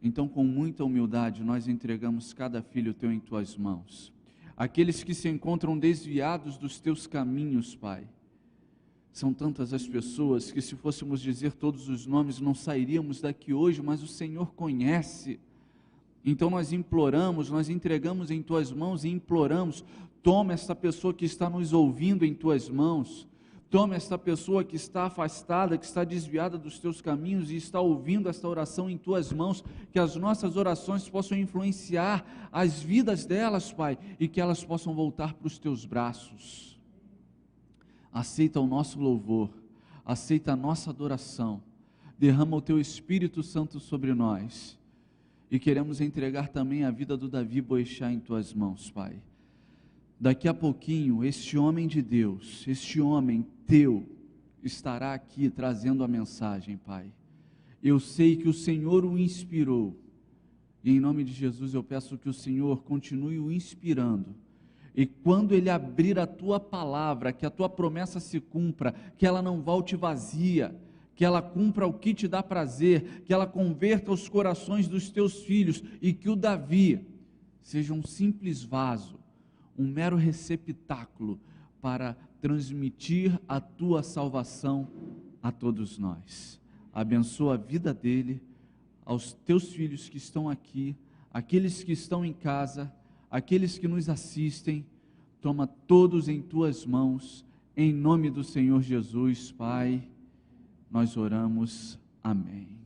Então, com muita humildade, nós entregamos cada filho teu em tuas mãos. Aqueles que se encontram desviados dos teus caminhos, Pai. São tantas as pessoas que, se fôssemos dizer todos os nomes, não sairíamos daqui hoje, mas o Senhor conhece. Então nós imploramos, nós entregamos em tuas mãos e imploramos: toma esta pessoa que está nos ouvindo em tuas mãos. Toma esta pessoa que está afastada, que está desviada dos teus caminhos e está ouvindo esta oração em tuas mãos, que as nossas orações possam influenciar as vidas delas, Pai, e que elas possam voltar para os teus braços. Aceita o nosso louvor, aceita a nossa adoração, derrama o teu Espírito Santo sobre nós, e queremos entregar também a vida do Davi Boechat em tuas mãos, Pai. Daqui a pouquinho, este homem de Deus, este homem teu, estará aqui trazendo a mensagem, Pai. Eu sei que o Senhor o inspirou, e em nome de Jesus eu peço que o Senhor continue o inspirando, e quando ele abrir a tua palavra, que a tua promessa se cumpra, que ela não volte vazia, que ela cumpra o que te dá prazer, que ela converta os corações dos teus filhos, e que o Davi seja um simples vaso, um mero receptáculo para transmitir a tua salvação a todos nós. Abençoa a vida dele, aos teus filhos que estão aqui, aqueles que estão em casa, aqueles que nos assistem. Toma todos em tuas mãos, em nome do Senhor Jesus, Pai, nós oramos, amém.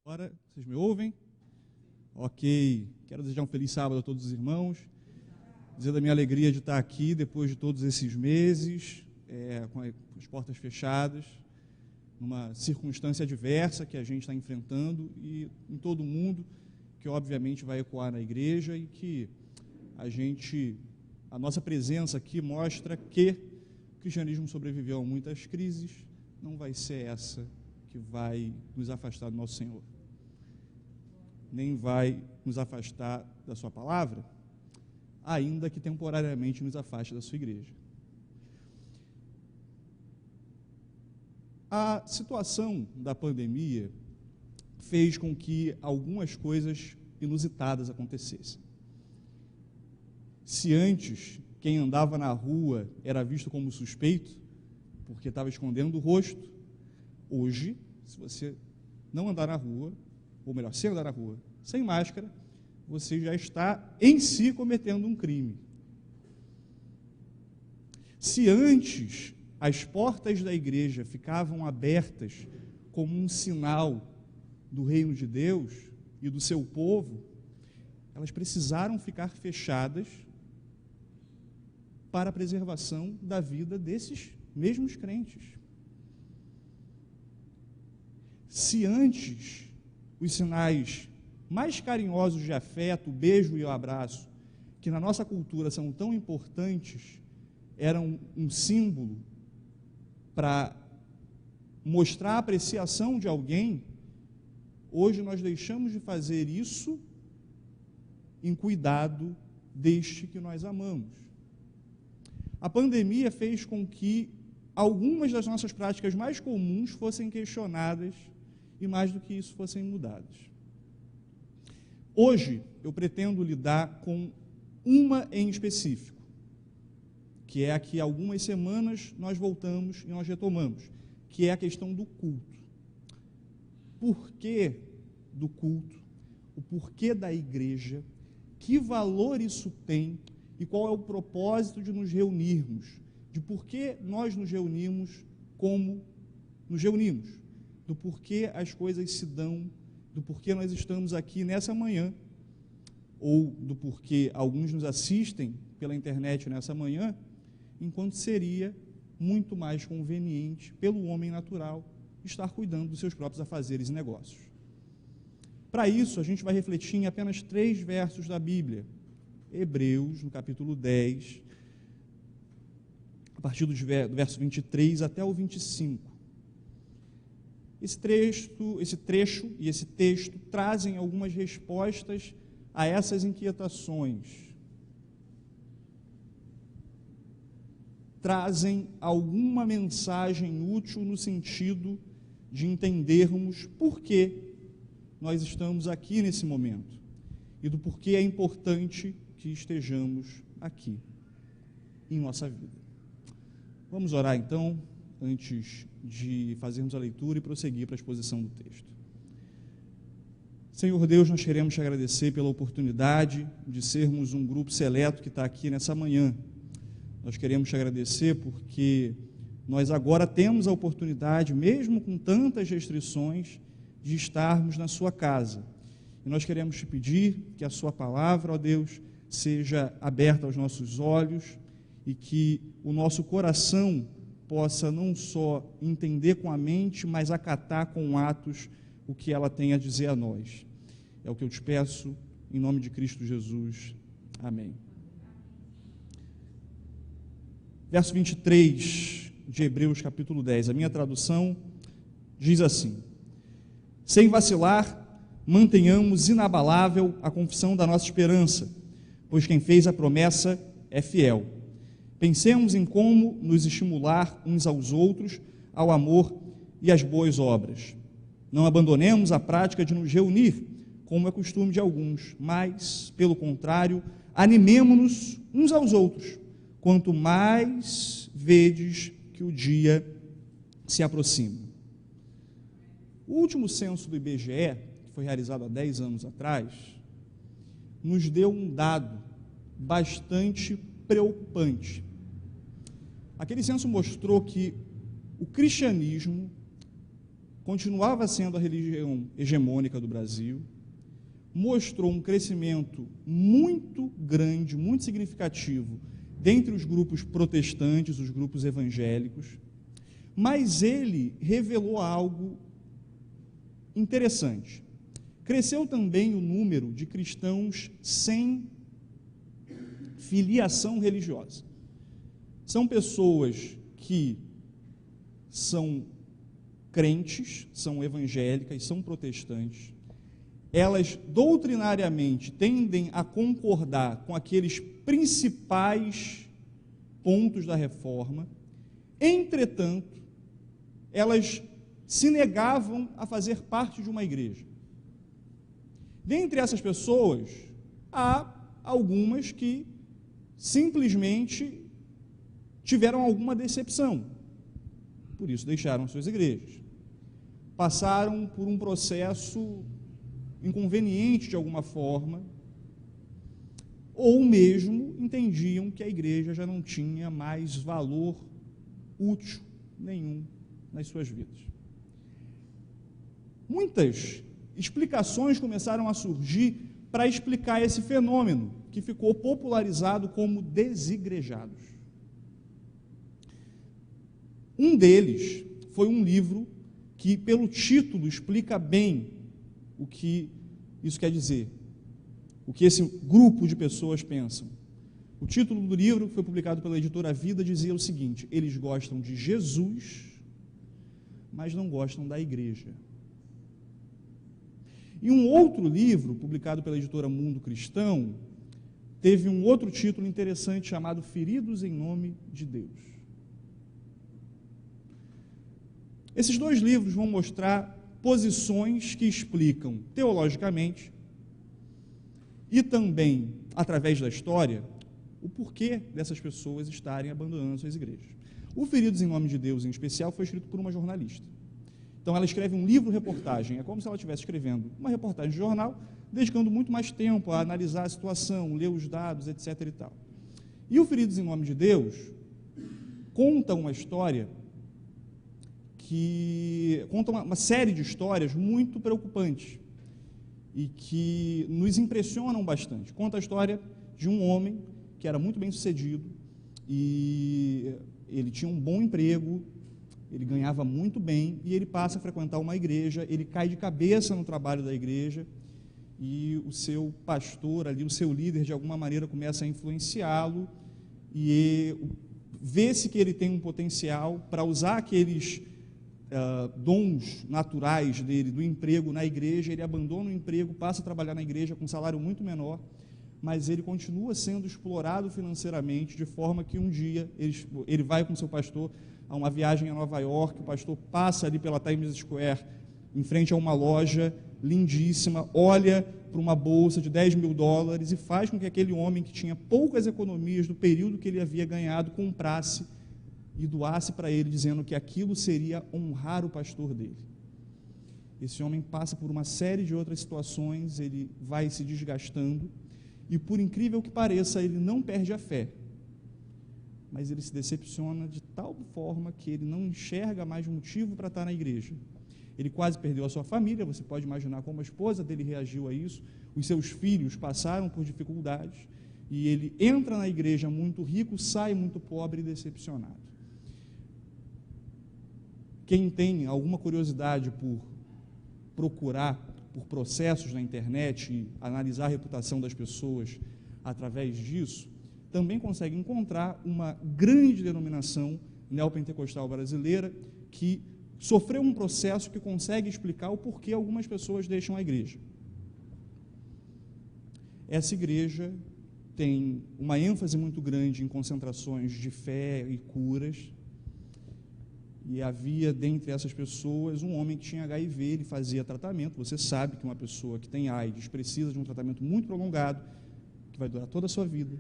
Agora, vocês me ouvem? Ok. Quero desejar um feliz sábado a todos os irmãos. Dizer da minha alegria de estar aqui depois de todos esses meses, com as portas fechadas, numa circunstância adversa que a gente está enfrentando e em todo o mundo, que obviamente vai ecoar na igreja e que a nossa presença aqui mostra que o cristianismo sobreviveu a muitas crises, não vai ser essa que vai nos afastar do nosso Senhor, nem vai nos afastar da sua palavra, ainda que temporariamente nos afaste da sua igreja. A situação da pandemia fez com que algumas coisas inusitadas acontecessem. Se antes quem andava na rua era visto como suspeito, porque estava escondendo o rosto, hoje, se você não andar na rua, ou melhor, se andar na rua sem máscara, você já está em si cometendo um crime. Se antes as portas da igreja ficavam abertas como um sinal do reino de Deus e do seu povo, elas precisaram ficar fechadas para a preservação da vida desses mesmos crentes. Se antes os sinais mais carinhosos de afeto, o beijo e o abraço, que na nossa cultura são tão importantes, eram um símbolo para mostrar a apreciação de alguém, hoje nós deixamos de fazer isso em cuidado deste que nós amamos. A pandemia fez com que algumas das nossas práticas mais comuns fossem questionadas e, mais do que isso, fossem mudadas. Hoje, eu pretendo lidar com uma em específico, que é a que há algumas semanas nós voltamos e nós retomamos, que é a questão do culto. Por que do culto? O porquê da igreja? Que valor isso tem? E qual é o propósito de nos reunirmos? De por que nós nos reunimos como nos reunimos, do porquê as coisas se dão, do porquê nós estamos aqui nessa manhã, ou do porquê alguns nos assistem pela internet nessa manhã, enquanto seria muito mais conveniente pelo homem natural estar cuidando dos seus próprios afazeres e negócios. Para isso, a gente vai refletir em apenas 3 versos da Bíblia. Hebreus, no capítulo 10, a partir do verso 23 até o 25. Esse trecho e esse texto trazem algumas respostas a essas inquietações. Trazem alguma mensagem útil no sentido de entendermos por que nós estamos aqui nesse momento e do porquê é importante que estejamos aqui em nossa vida. Vamos orar então, antes de fazermos a leitura e prosseguir para a exposição do texto. Senhor Deus, nós queremos te agradecer pela oportunidade de sermos um grupo seleto que está aqui nessa manhã. Nós queremos te agradecer porque nós agora temos a oportunidade, mesmo com tantas restrições, de estarmos na sua casa. E nós queremos te pedir que a sua palavra, ó Deus, seja aberta aos nossos olhos e que o nosso coração possa não só entender com a mente, mas acatar com atos o que ela tem a dizer a nós. É o que eu te peço, em nome de Cristo Jesus. Amém. Verso 23 de Hebreus, capítulo 10. A minha tradução diz assim: sem vacilar, mantenhamos inabalável a confissão da nossa esperança, pois quem fez a promessa é fiel. Pensemos em como nos estimular uns aos outros ao amor e às boas obras. Não abandonemos a prática de nos reunir, como é costume de alguns, mas, pelo contrário, animemo-nos uns aos outros, quanto mais vedes que o dia se aproxima. O último censo do IBGE, que foi realizado há 10 anos atrás, nos deu um dado bastante preocupante. Aquele censo mostrou que o cristianismo continuava sendo a religião hegemônica do Brasil, mostrou um crescimento muito grande, muito significativo, dentre os grupos protestantes, os grupos evangélicos, mas ele revelou algo interessante. Cresceu também o número de cristãos sem filiação religiosa. São pessoas que são crentes, são evangélicas, são protestantes. Elas doutrinariamente tendem a concordar com aqueles principais pontos da reforma. Entretanto, elas se negavam a fazer parte de uma igreja. Dentre essas pessoas, há algumas que simplesmente tiveram alguma decepção, por isso deixaram suas igrejas. Passaram por um processo inconveniente de alguma forma, ou mesmo entendiam que a igreja já não tinha mais valor útil nenhum nas suas vidas. Muitas explicações começaram a surgir para explicar esse fenômeno, que ficou popularizado como desigrejados. Um deles foi um livro que, pelo título, explica bem o que isso quer dizer, o que esse grupo de pessoas pensam. O título do livro, que foi publicado pela editora Vida, dizia o seguinte: eles gostam de Jesus, mas não gostam da igreja. E um outro livro, publicado pela editora Mundo Cristão, teve um outro título interessante chamado Feridos em Nome de Deus. Esses 2 livros vão mostrar posições que explicam teologicamente e também, através da história, o porquê dessas pessoas estarem abandonando suas igrejas. O Feridos em Nome de Deus, em especial, foi escrito por uma jornalista. Então, ela escreve um livro-reportagem, é como se ela estivesse escrevendo uma reportagem de jornal, dedicando muito mais tempo a analisar a situação, ler os dados, etc. e tal. E o Feridos em Nome de Deus conta uma história que conta uma série de histórias muito preocupantes e que nos impressionam bastante. Conta a história de um homem que era muito bem sucedido e ele tinha um bom emprego, ele ganhava muito bem e ele passa a frequentar uma igreja, ele cai de cabeça no trabalho da igreja e o seu pastor ali, o seu líder, de alguma maneira começa a influenciá-lo e vê-se que ele tem um potencial para usar aqueles dons naturais dele, do emprego na igreja. Ele abandona o emprego, passa a trabalhar na igreja com um salário muito menor, mas ele continua sendo explorado financeiramente, de forma que um dia ele vai com seu pastor a uma viagem a Nova York, o pastor passa ali pela Times Square, em frente a uma loja lindíssima, olha para uma bolsa de $10.000 e faz com que aquele homem que tinha poucas economias do período que ele havia ganhado, comprasse e doasse para ele, dizendo que aquilo seria honrar o pastor dele. Esse homem passa por uma série de outras situações, ele vai se desgastando, e por incrível que pareça, ele não perde a fé, mas ele se decepciona de tal forma que ele não enxerga mais motivo para estar na igreja. Ele quase perdeu a sua família, você pode imaginar como a esposa dele reagiu a isso, os seus filhos passaram por dificuldades, e ele entra na igreja muito rico, sai muito pobre e decepcionado. Quem tem alguma curiosidade por procurar por processos na internet e analisar a reputação das pessoas através disso, também consegue encontrar uma grande denominação neopentecostal brasileira que sofreu um processo que consegue explicar o porquê algumas pessoas deixam a igreja. Essa igreja tem uma ênfase muito grande em concentrações de fé e curas, e havia dentre essas pessoas um homem que tinha HIV, ele fazia tratamento. Você sabe que uma pessoa que tem AIDS precisa de um tratamento muito prolongado, que vai durar toda a sua vida,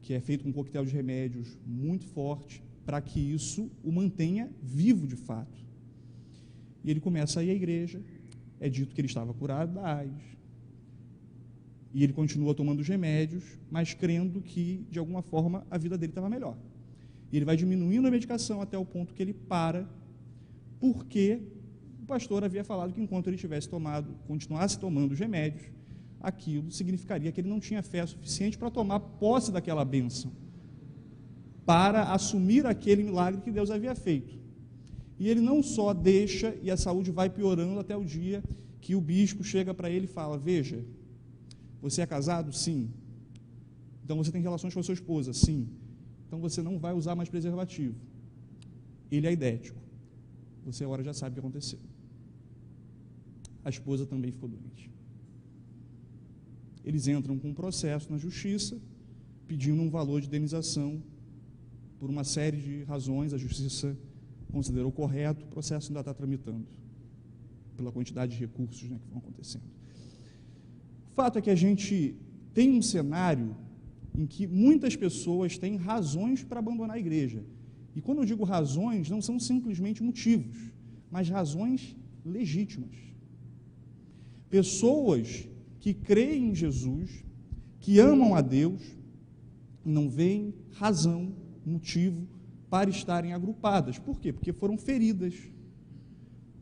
que é feito com um coquetel de remédios muito forte, para que isso o mantenha vivo de fato. E ele começa a ir à igreja, é dito que ele estava curado da AIDS, e ele continua tomando os remédios, mas crendo que, de alguma forma, a vida dele estava melhor. E ele vai diminuindo a medicação até o ponto que ele para, porque o pastor havia falado que enquanto ele continuasse tomando os remédios, aquilo significaria que ele não tinha fé suficiente para tomar posse daquela bênção, para assumir aquele milagre que Deus havia feito. E ele não só deixa, e a saúde vai piorando até o dia que o bispo chega para ele e fala: veja, você é casado? Sim. Então você tem relações com a sua esposa? Sim. Então você não vai usar mais preservativo. Ele é idético. Você agora já sabe o que aconteceu. A esposa também ficou doente. Eles entram com um processo na justiça, pedindo um valor de indenização por uma série de razões. A justiça considerou correto, o processo ainda está tramitando, pela quantidade de recursos, que vão acontecendo. O fato é que a gente tem um cenário em que muitas pessoas têm razões para abandonar a igreja. E quando eu digo razões, não são simplesmente motivos, mas razões legítimas. Pessoas que creem em Jesus, que amam a Deus, e não veem razão, motivo para estarem agrupadas. Por quê? Porque foram feridas,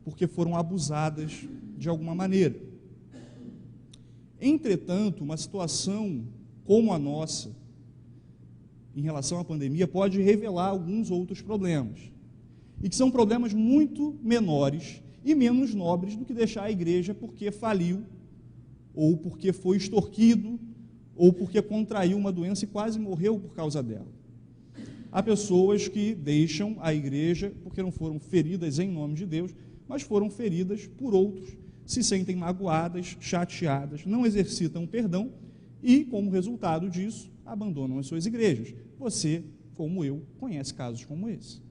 porque foram abusadas de alguma maneira. Entretanto, uma situação como a nossa, em relação à pandemia, pode revelar alguns outros problemas, e que são problemas muito menores e menos nobres do que deixar a igreja porque faliu, ou porque foi extorquido, ou porque contraiu uma doença e quase morreu por causa dela. Há pessoas que deixam a igreja porque não foram feridas em nome de Deus, mas foram feridas por outros, se sentem magoadas, chateadas, não exercitam perdão, e, como resultado disso, abandonam as suas igrejas. Você, como eu, conhece casos como esse.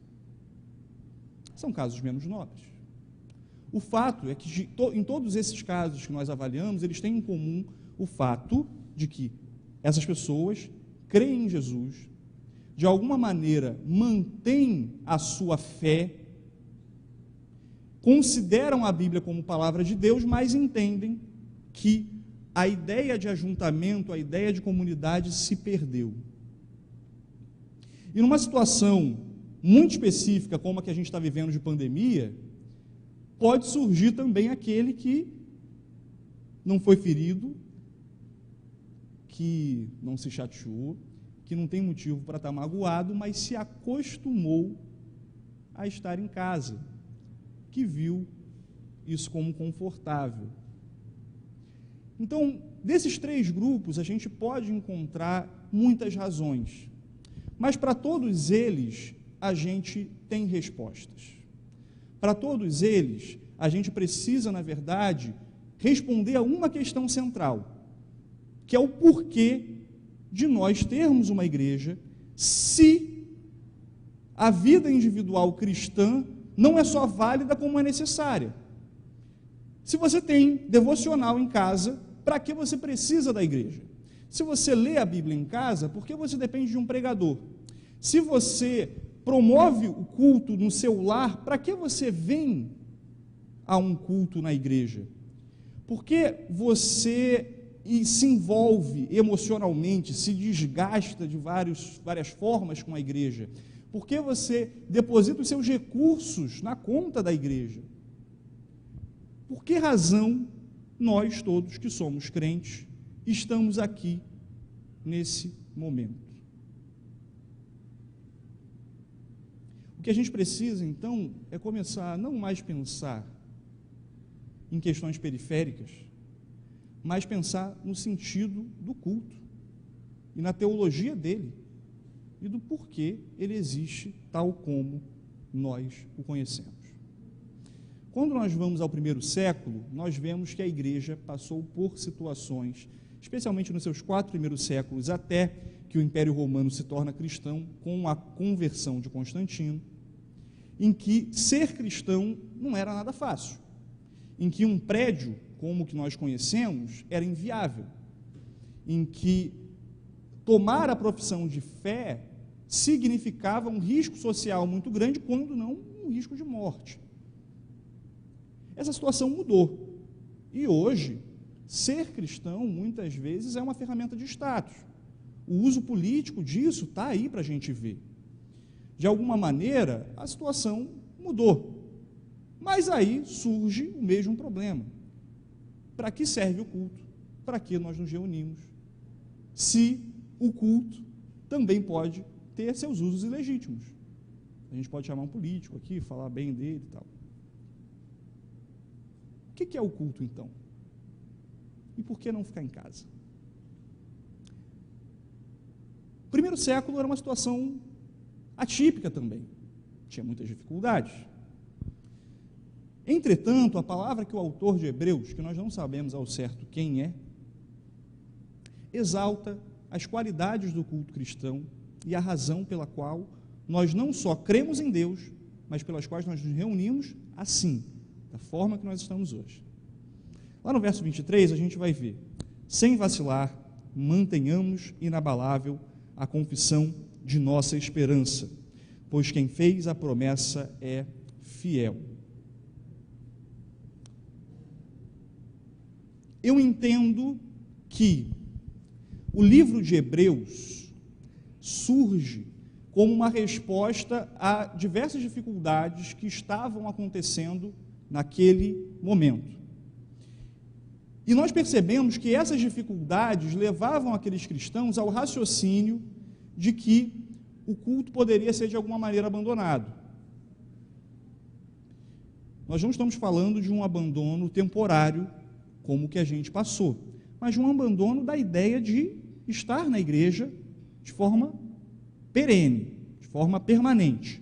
São casos menos nobres. O fato é que, em todos esses casos que nós avaliamos, eles têm em comum o fato de que essas pessoas creem em Jesus, de alguma maneira mantêm a sua fé, consideram a Bíblia como palavra de Deus, mas entendem que a ideia de ajuntamento, a ideia de comunidade se perdeu. E numa situação muito específica, como a que a gente está vivendo de pandemia, pode surgir também aquele que não foi ferido, que não se chateou, que não tem motivo para estar magoado, mas se acostumou a estar em casa, que viu isso como confortável. Então, desses três grupos, a gente pode encontrar muitas razões, mas para todos eles, a gente tem respostas. Para todos eles, a gente precisa, na verdade, responder a uma questão central, que é o porquê de nós termos uma igreja, se a vida individual cristã não é só válida como é necessária. Se você tem devocional em casa, para que você precisa da igreja? Se você lê a Bíblia em casa, por que você depende de um pregador? Se você promove o culto no seu lar, para que você vem a um culto na igreja? Por que você se envolve emocionalmente, se desgasta de várias formas com a igreja? Por que você deposita os seus recursos na conta da igreja? Por que razão nós todos que somos crentes estamos aqui nesse momento? O que a gente precisa, então, é começar a não mais pensar em questões periféricas, mas pensar no sentido do culto e na teologia dele e do porquê ele existe tal como nós o conhecemos. Quando nós vamos ao primeiro século, nós vemos que a igreja passou por situações, especialmente nos seus 4 primeiros séculos, até que o Império Romano se torna cristão, com a conversão de Constantino, em que ser cristão não era nada fácil, em que um prédio como o que nós conhecemos era inviável, em que tomar a profissão de fé significava um risco social muito grande, quando não um risco de morte. Essa situação mudou, e hoje, ser cristão, muitas vezes, é uma ferramenta de status. O uso político disso está aí para a gente ver. De alguma maneira, a situação mudou, mas aí surge o mesmo problema. Para que serve o culto? Para que nós nos reunimos? Se o culto também pode ter seus usos ilegítimos. A gente pode chamar um político aqui, falar bem dele e tal. O que é o culto, então? E por que não ficar em casa? O primeiro século era uma situação atípica também. Tinha muitas dificuldades. Entretanto, a palavra que o autor de Hebreus, que nós não sabemos ao certo quem é, exalta as qualidades do culto cristão e a razão pela qual nós não só cremos em Deus, mas pelas quais nós nos reunimos assim, da forma que nós estamos hoje. Lá no verso 23 a gente vai ver: sem vacilar, mantenhamos inabalável a confissão de nossa esperança, pois quem fez a promessa é fiel. Eu entendo que o livro de Hebreus surge como uma resposta a diversas dificuldades que estavam acontecendo naquele momento. E nós percebemos que essas dificuldades levavam aqueles cristãos ao raciocínio de que o culto poderia ser de alguma maneira abandonado. Nós não estamos falando de um abandono temporário, como o que a gente passou, mas de um abandono da ideia de estar na igreja de forma perene, de forma permanente.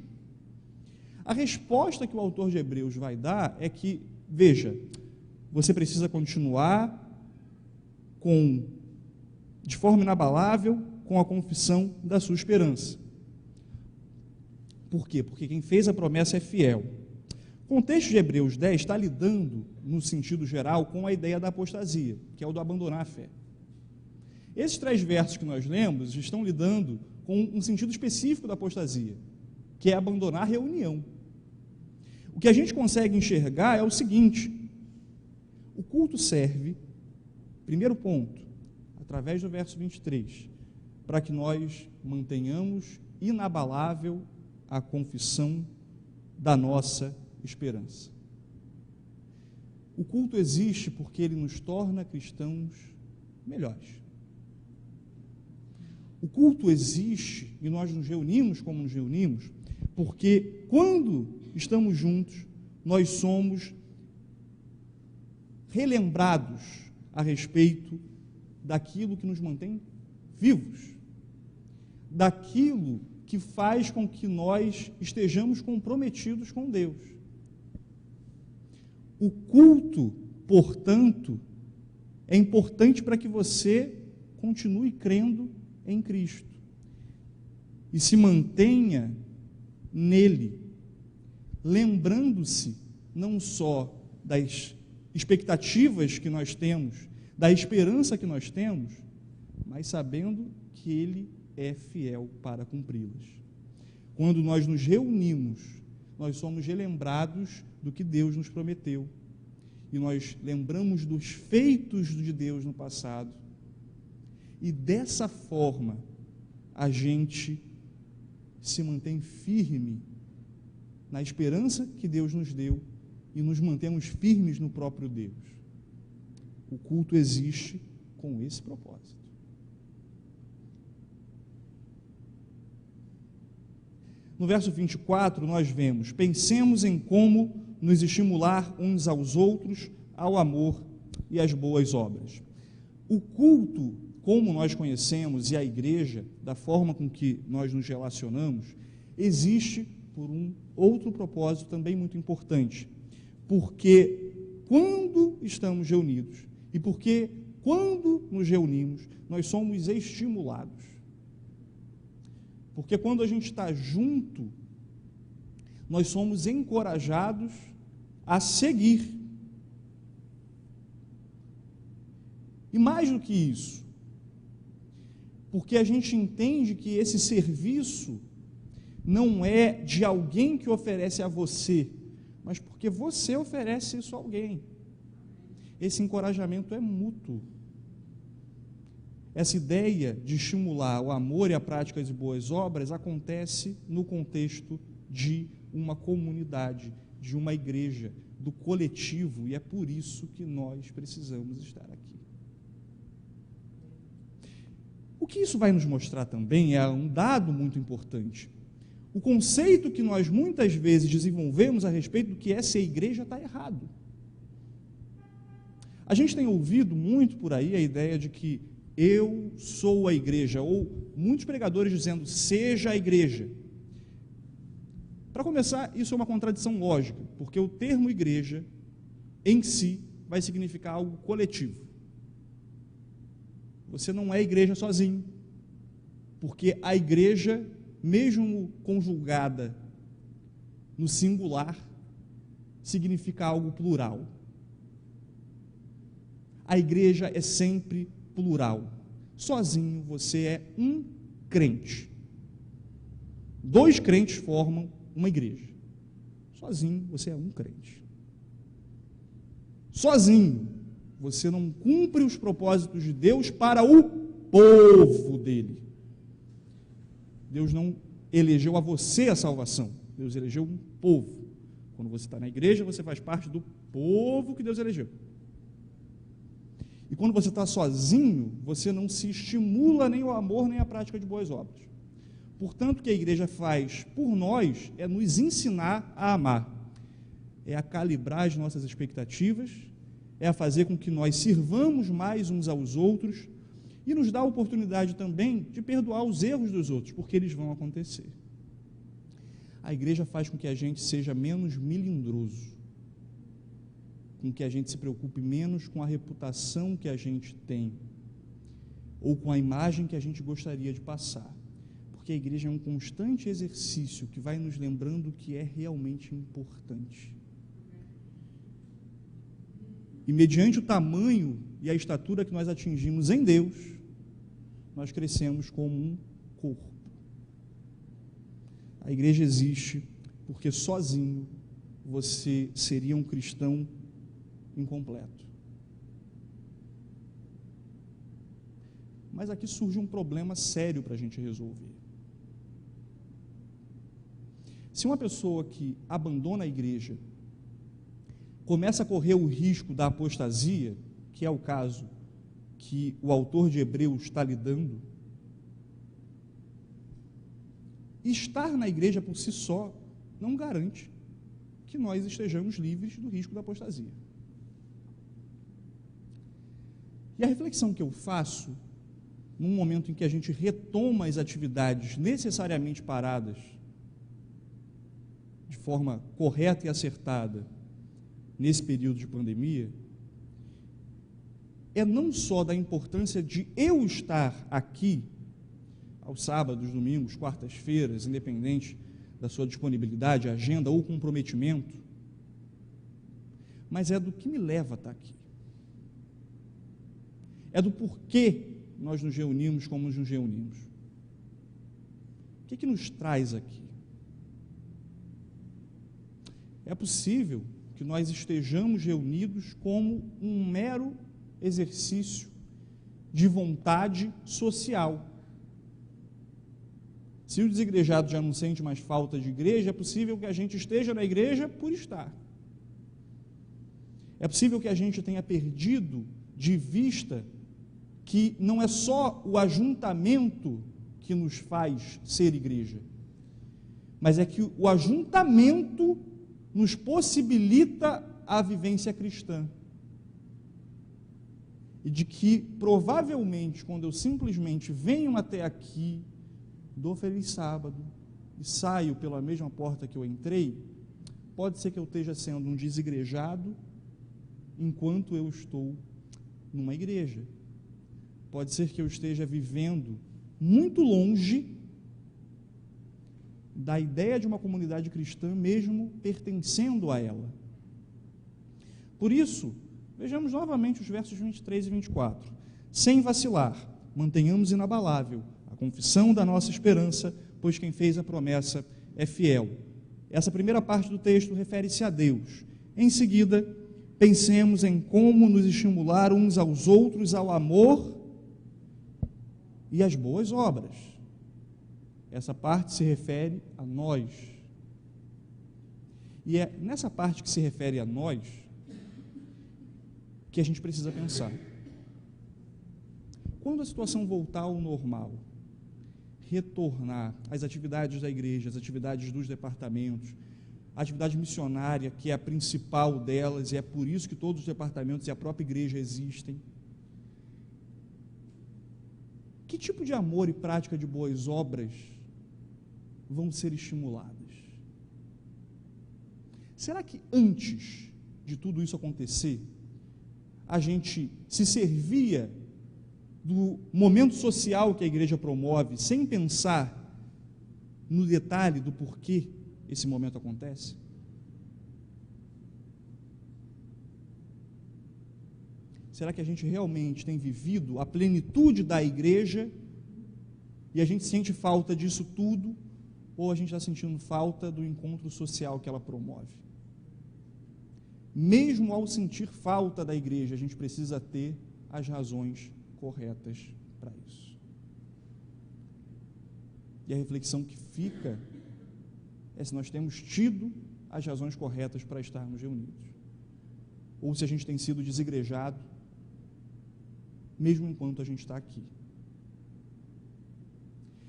A resposta que o autor de Hebreus vai dar é que, veja, você precisa continuar de forma inabalável com a confissão da sua esperança. Por quê? Porque quem fez a promessa é fiel. O contexto de Hebreus 10 está lidando, no sentido geral, com a ideia da apostasia, que é o do abandonar a fé. Esses 3 versos que nós lemos estão lidando com um sentido específico da apostasia, que é abandonar a reunião. O que a gente consegue enxergar é o seguinte: o culto serve, primeiro ponto, através do verso 23, para que nós mantenhamos inabalável a confissão da nossa esperança. O culto existe porque ele nos torna cristãos melhores. O culto existe e nós nos reunimos como nos reunimos porque quando estamos juntos, nós somos relembrados a respeito daquilo que nos mantém vivos, daquilo que faz com que nós estejamos comprometidos com Deus. O culto, portanto, é importante para que você continue crendo em Cristo e se mantenha nele, lembrando-se não só das expectativas que nós temos, da esperança que nós temos, mas sabendo que ele é fiel para cumpri-las. Quando nós nos reunimos, nós somos relembrados do que Deus nos prometeu e nós lembramos dos feitos de Deus no passado e dessa forma a gente se mantém firme na esperança que Deus nos deu e nos mantemos firmes no próprio Deus. O culto existe com esse propósito. No verso 24, nós vemos: pensemos em como nos estimular uns aos outros ao amor e às boas obras. O culto, como nós conhecemos, e a igreja, da forma com que nós nos relacionamos, existe por um outro propósito também muito importante. Porque quando estamos reunidos e porque quando nos reunimos, nós somos estimulados. Porque quando a gente está junto, nós somos encorajados a seguir. E mais do que isso, porque a gente entende que esse serviço não é de alguém que oferece a você, mas porque você oferece isso a alguém. Esse encorajamento é mútuo. Essa ideia de estimular o amor e a prática de boas obras acontece no contexto de uma comunidade, de uma igreja, do coletivo, e é por isso que nós precisamos estar aqui. O que isso vai nos mostrar também é um dado muito importante. O conceito que nós muitas vezes desenvolvemos a respeito do que é ser igreja está errado. A gente tem ouvido muito por aí a ideia de que eu sou a igreja, ou muitos pregadores dizendo, seja a igreja. Para começar, isso é uma contradição lógica, porque o termo igreja, em si, vai significar algo coletivo. Você não é igreja sozinho, porque a igreja, mesmo conjugada no singular, significa algo plural. A igreja é sempre plural. Sozinho você é um crente. Dois crentes formam uma igreja. Sozinho você é um crente. Sozinho você não cumpre os propósitos de Deus para o povo dele. Deus não elegeu a você a salvação. Deus elegeu um povo. Quando você está na igreja, você faz parte do povo que Deus elegeu. E quando você está sozinho, você não se estimula nem o amor, nem a prática de boas obras. Portanto, o que a igreja faz por nós é nos ensinar a amar. É a calibrar as nossas expectativas, é a fazer com que nós sirvamos mais uns aos outros e nos dá a oportunidade também de perdoar os erros dos outros, porque eles vão acontecer. A igreja faz com que a gente seja menos melindroso, com que a gente se preocupe menos com a reputação que a gente tem, ou com a imagem que a gente gostaria de passar, porque a igreja é um constante exercício que vai nos lembrando o que é realmente importante. E mediante o tamanho e a estatura que nós atingimos em Deus, nós crescemos como um corpo. A igreja existe porque sozinho você seria um cristão incompleto. Mas aqui surge um problema sério para a gente resolver. Se uma pessoa que abandona a igreja começa a correr o risco da apostasia, que é o caso que o autor de Hebreus está lidando, estar na igreja por si só não garante que nós estejamos livres do risco da apostasia. E a reflexão que eu faço, num momento em que a gente retoma as atividades necessariamente paradas, de forma correta e acertada, nesse período de pandemia, é não só da importância de eu estar aqui, aos sábados, domingos, quartas-feiras, independente da sua disponibilidade, agenda ou comprometimento, mas é do que me leva a estar aqui. É do porquê nós nos reunimos como nos reunimos. O que nos traz aqui? É possível que nós estejamos reunidos como um mero exercício de vontade social. Se o desigrejado já não sente mais falta de igreja, é possível que a gente esteja na igreja por estar. É possível que a gente tenha perdido de vista que não é só o ajuntamento que nos faz ser igreja, mas é que o ajuntamento nos possibilita a vivência cristã. E de que, provavelmente, quando eu simplesmente venho até aqui, dou feliz sábado e saio pela mesma porta que eu entrei, pode ser que eu esteja sendo um desigrejado enquanto eu estou numa igreja. Pode ser que eu esteja vivendo muito longe da ideia de uma comunidade cristã, mesmo pertencendo a ela. Por isso, vejamos novamente os versos 23 e 24. Sem vacilar, mantenhamos inabalável a confissão da nossa esperança, pois quem fez a promessa é fiel. Essa primeira parte do texto refere-se a Deus. Em seguida, pensemos em como nos estimular uns aos outros ao amor e às boas obras. Essa parte se refere a nós. E é nessa parte que se refere a nós que a gente precisa pensar. Quando a situação voltar ao normal, retornar às atividades da igreja, às atividades dos departamentos, a atividade missionária, que é a principal delas, e é por isso que todos os departamentos e a própria igreja existem, que tipo de amor e prática de boas obras vão ser estimuladas? Será que antes de tudo isso acontecer, a gente se servia do momento social que a igreja promove, sem pensar no detalhe do porquê esse momento acontece? Será que a gente realmente tem vivido a plenitude da igreja e a gente sente falta disso tudo, ou a gente está sentindo falta do encontro social que ela promove? Mesmo ao sentir falta da igreja, a gente precisa ter as razões corretas para isso. E a reflexão que fica é se nós temos tido as razões corretas para estarmos reunidos, ou se a gente tem sido desigrejado, mesmo enquanto a gente está aqui.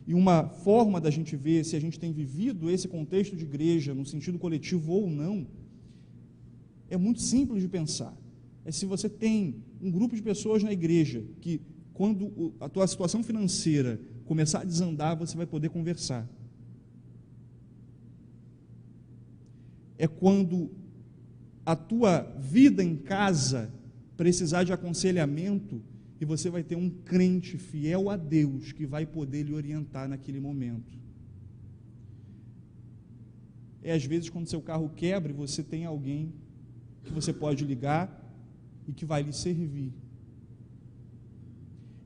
E uma forma da gente ver se a gente tem vivido esse contexto de igreja no sentido coletivo ou não, é muito simples de pensar. É se você tem um grupo de pessoas na igreja que, quando a tua situação financeira começar a desandar, você vai poder conversar. É quando a tua vida em casa precisar de aconselhamento e você vai ter um crente fiel a Deus que vai poder lhe orientar naquele momento. É às vezes quando seu carro quebra e você tem alguém que você pode ligar e que vai lhe servir.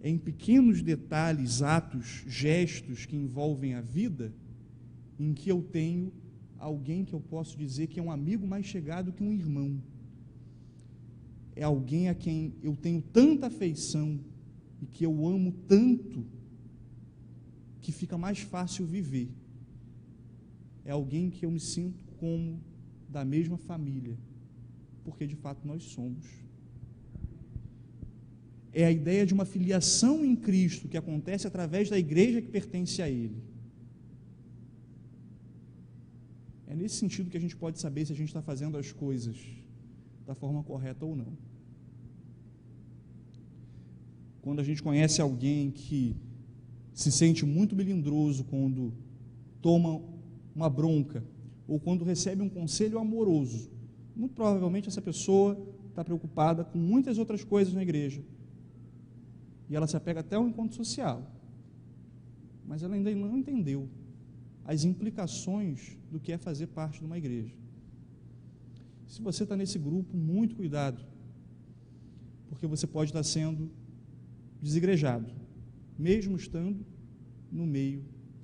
É em pequenos detalhes, atos, gestos que envolvem a vida, em que eu tenho alguém que eu posso dizer que é um amigo mais chegado que um irmão. É alguém a quem eu tenho tanta afeição e que eu amo tanto, que fica mais fácil viver. é alguém que eu me sinto como da mesma família, porque de fato nós somos. É a ideia de uma filiação em Cristo que acontece através da igreja que pertence a Ele. É nesse sentido que a gente pode saber se a gente está fazendo as coisas da forma correta ou não. Quando a gente conhece alguém que se sente muito melindroso quando toma uma bronca ou quando recebe um conselho amoroso, muito provavelmente essa pessoa está preocupada com muitas outras coisas na igreja. E ela se apega até ao encontro social. Mas ela ainda não entendeu as implicações do que é fazer parte de uma igreja. Se você está nesse grupo, muito cuidado, porque você pode estar sendo desigrejado, mesmo estando no meio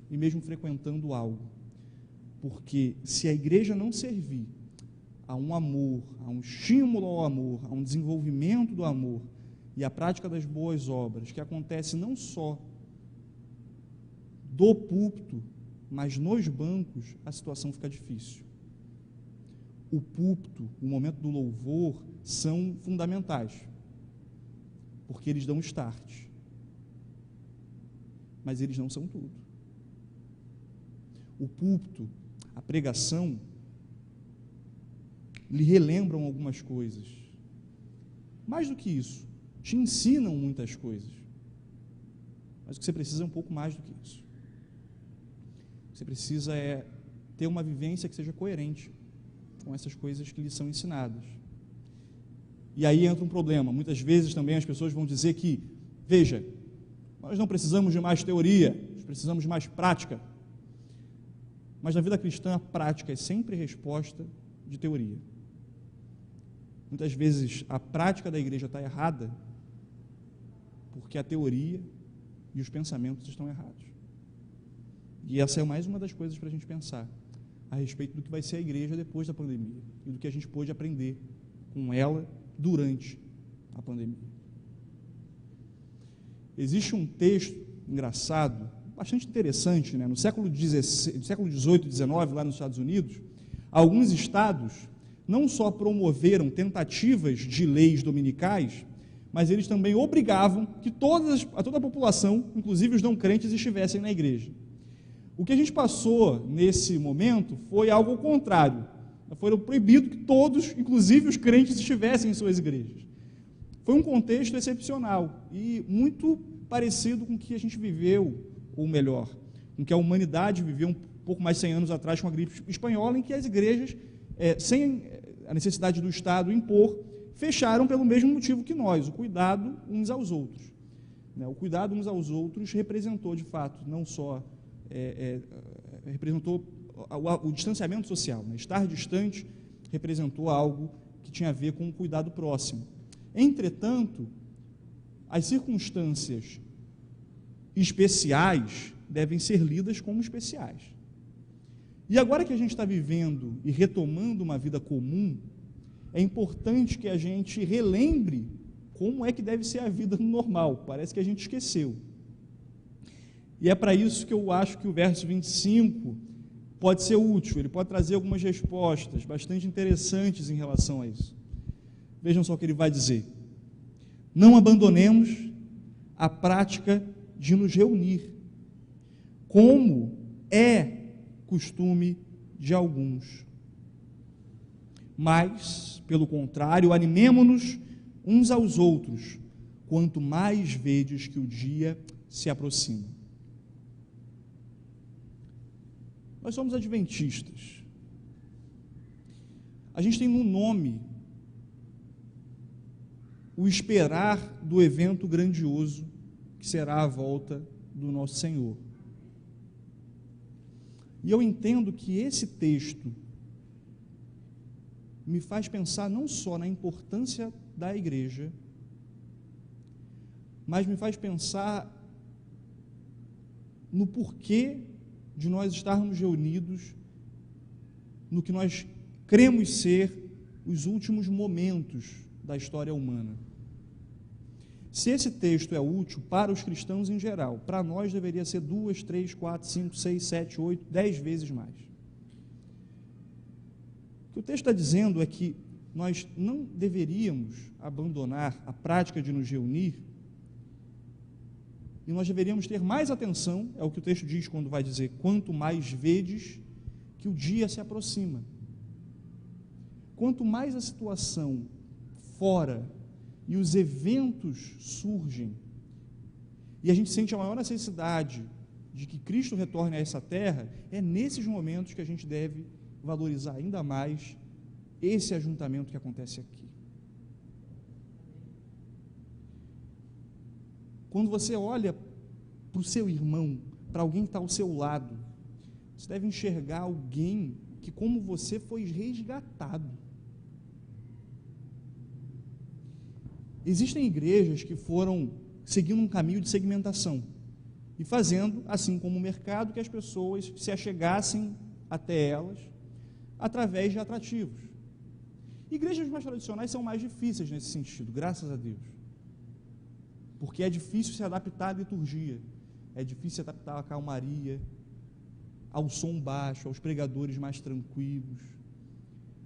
e mesmo frequentando algo. Porque se a igreja não servir a um amor, a um estímulo ao amor, a um desenvolvimento do amor e a prática das boas obras, que acontece não só do púlpito, mas nos bancos, a situação fica difícil. O púlpito, o momento do louvor, são fundamentais, porque eles dão start. Mas eles não são tudo. O púlpito, a pregação, lhe relembram algumas coisas. Mais do que isso, te ensinam muitas coisas. Mas o que você precisa é um pouco mais do que isso. O que você precisa é ter uma vivência que seja coerente com essas coisas que lhe são ensinadas. E aí entra um problema. Muitas vezes também as pessoas vão dizer que, veja, nós não precisamos de mais teoria, nós precisamos de mais prática. Mas na vida cristã, a prática é sempre resposta de teoria. Muitas vezes a prática da igreja está errada porque a teoria e os pensamentos estão errados. E essa é mais uma das coisas para a gente pensar a respeito do que vai ser a igreja depois da pandemia e do que a gente pôde aprender com ela durante a pandemia. Existe um texto engraçado, bastante interessante, né? No século XVIII, XIX, lá nos Estados Unidos, alguns estados não só promoveram tentativas de leis dominicais, mas eles também obrigavam que toda a população, inclusive os não crentes, estivessem na igreja. O que a gente passou nesse momento foi algo ao contrário. Foi proibido que todos, inclusive os crentes, estivessem em suas igrejas. Foi um contexto excepcional e muito parecido com o que a gente viveu, ou melhor, com o que a humanidade viveu um pouco mais de 100 anos atrás com a gripe espanhola, em que as igrejas, sem a necessidade do Estado impor, fecharam pelo mesmo motivo que nós, o cuidado uns aos outros. O cuidado uns aos outros representou, de fato, não só representou o distanciamento social, né? Estar distante representou algo que tinha a ver com o cuidado próximo. Entretanto, as circunstâncias especiais devem ser lidas como especiais. E agora que a gente está vivendo e retomando uma vida comum, é importante que a gente relembre como é que deve ser a vida normal. Parece que a gente esqueceu. E é para isso que eu acho que o verso 25 pode ser útil, ele pode trazer algumas respostas bastante interessantes em relação a isso. Vejam só o que ele vai dizer. Não abandonemos a prática de nos reunir, como é costume de alguns. Mas, pelo contrário, animemo-nos uns aos outros, quanto mais vedes que o dia se aproxima. Nós somos adventistas. A gente tem no nome o esperar do evento grandioso que será a volta do nosso Senhor. E eu entendo que esse texto me faz pensar não só na importância da igreja, mas me faz pensar no porquê de nós estarmos reunidos no que nós cremos ser os últimos momentos da história humana. Se esse texto é útil para os cristãos em geral, para nós deveria ser 2, 3, 4, 5, 6, 7, 8, 10 vezes mais. o texto está dizendo é que nós não deveríamos abandonar a prática de nos reunir, e nós deveríamos ter mais atenção, é o que o texto diz quando vai dizer, quanto mais vedes que o dia se aproxima. Quanto mais a situação fora e os eventos surgem, e a gente sente a maior necessidade de que Cristo retorne a essa terra, é nesses momentos que a gente deve valorizar ainda mais esse ajuntamento que acontece aqui. Quando você olha para o seu irmão, para alguém que está ao seu lado, você deve enxergar alguém que, como você, foi resgatado. Existem igrejas que foram seguindo um caminho de segmentação e fazendo, assim como o mercado, que as pessoas se achegassem até elas através de atrativos. Igrejas mais tradicionais são mais difíceis nesse sentido, graças a Deus. Porque é difícil se adaptar à liturgia, é difícil se adaptar à calmaria, ao som baixo, aos pregadores mais tranquilos.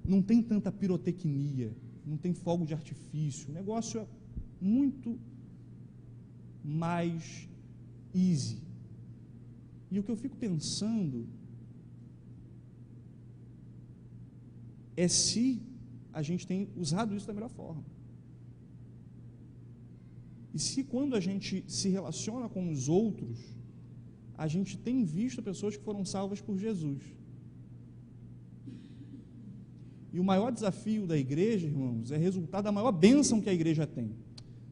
Não tem tanta pirotecnia, não tem fogo de artifício, o negócio é muito mais easy. E o que eu fico pensando é se a gente tem usado isso da melhor forma. E se quando a gente se relaciona com os outros, a gente tem visto pessoas que foram salvas por Jesus. E o maior desafio da igreja, irmãos, é resultado da maior bênção que a igreja tem.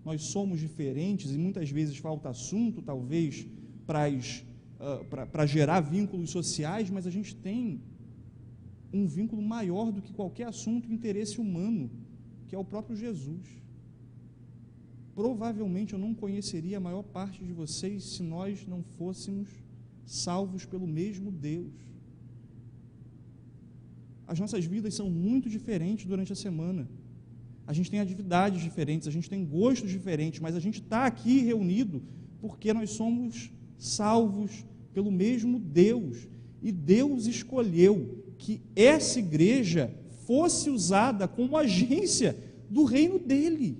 Nós somos diferentes e muitas vezes falta assunto, talvez, para gerar vínculos sociais, mas a gente tem um vínculo maior do que qualquer assunto e interesse humano, que é o próprio Jesus. Provavelmente eu não conheceria a maior parte de vocês se nós não fôssemos salvos pelo mesmo Deus. As nossas vidas são muito diferentes durante a semana. A gente tem atividades diferentes, a gente tem gostos diferentes, mas a gente está aqui reunido porque nós somos salvos pelo mesmo Deus. E Deus escolheu que essa igreja fosse usada como agência do reino dele.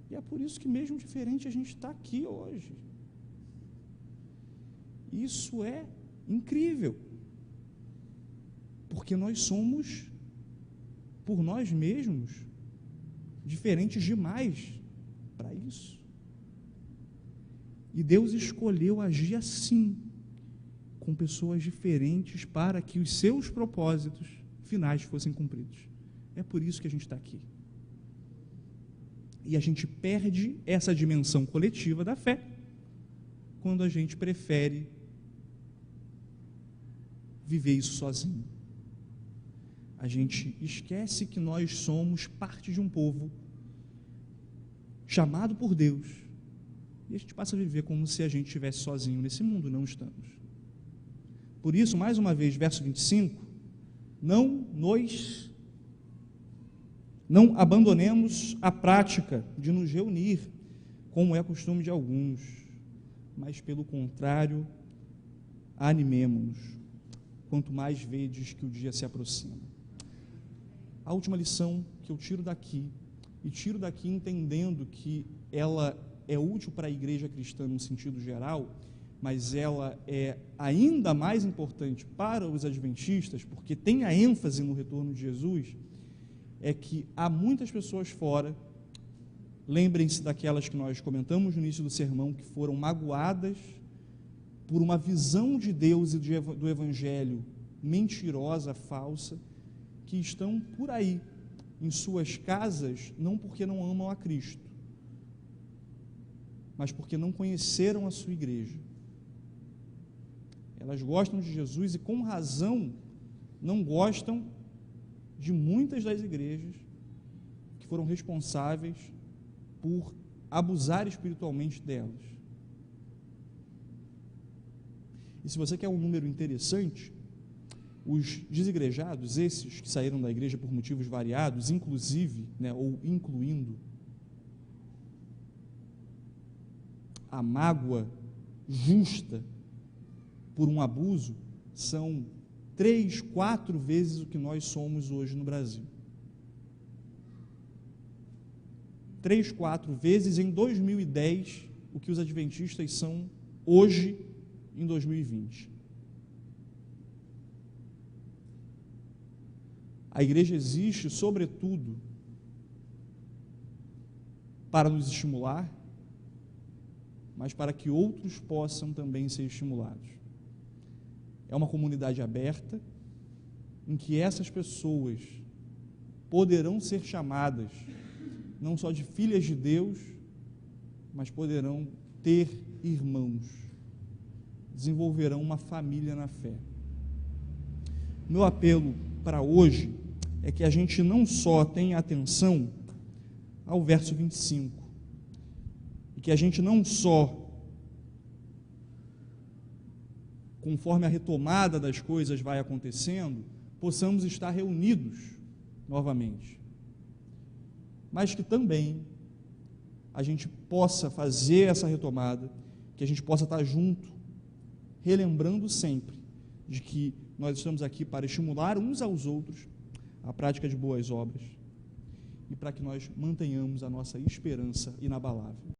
E é por isso que, mesmo diferente, a gente está aqui hoje. Isso é incrível, porque nós somos, por nós mesmos, diferentes demais para isso. E Deus escolheu agir assim, com pessoas diferentes, para que os seus propósitos finais fossem cumpridos. É por isso que a gente está aqui. E a gente perde essa dimensão coletiva da fé quando a gente prefere viver isso sozinho. A gente esquece que nós somos parte de um povo chamado por Deus e a gente passa a viver como se a gente estivesse sozinho nesse mundo. Não estamos. Por isso, mais uma vez, verso 25, não abandonemos a prática de nos reunir, como é costume de alguns, mas, pelo contrário, animemo-nos, quanto mais vedes que o dia se aproxima. A última lição que eu tiro daqui entendendo que ela é útil para a igreja cristã no sentido geral, mas ela é ainda mais importante para os adventistas, porque tem a ênfase no retorno de Jesus, é que há muitas pessoas fora, lembrem-se daquelas que nós comentamos no início do sermão, que foram magoadas por uma visão de Deus e do Evangelho mentirosa, falsa, que estão por aí, em suas casas, não porque não amam a Cristo, mas porque não conheceram a sua igreja. Elas gostam de Jesus e, com razão, não gostam de muitas das igrejas que foram responsáveis por abusar espiritualmente delas. E se você quer um número interessante, os desigrejados, esses que saíram da igreja por motivos variados, inclusive, ou incluindo a mágoa justa por um abuso, são 3, 4 vezes o que nós somos hoje no Brasil. 3, 4 vezes em 2010 o que os adventistas são hoje em 2020. A igreja existe, sobretudo, para nos estimular, mas para que outros possam também ser estimulados. É uma comunidade aberta, em que essas pessoas poderão ser chamadas não só de filhas de Deus, mas poderão ter irmãos, desenvolverão uma família na fé. Meu apelo para hoje é que a gente não só tenha atenção ao verso 25, e que a gente não só, conforme a retomada das coisas vai acontecendo, possamos estar reunidos novamente, mas que também a gente possa fazer essa retomada, que a gente possa estar junto, relembrando sempre de que nós estamos aqui para estimular uns aos outros a prática de boas obras e para que nós mantenhamos a nossa esperança inabalável.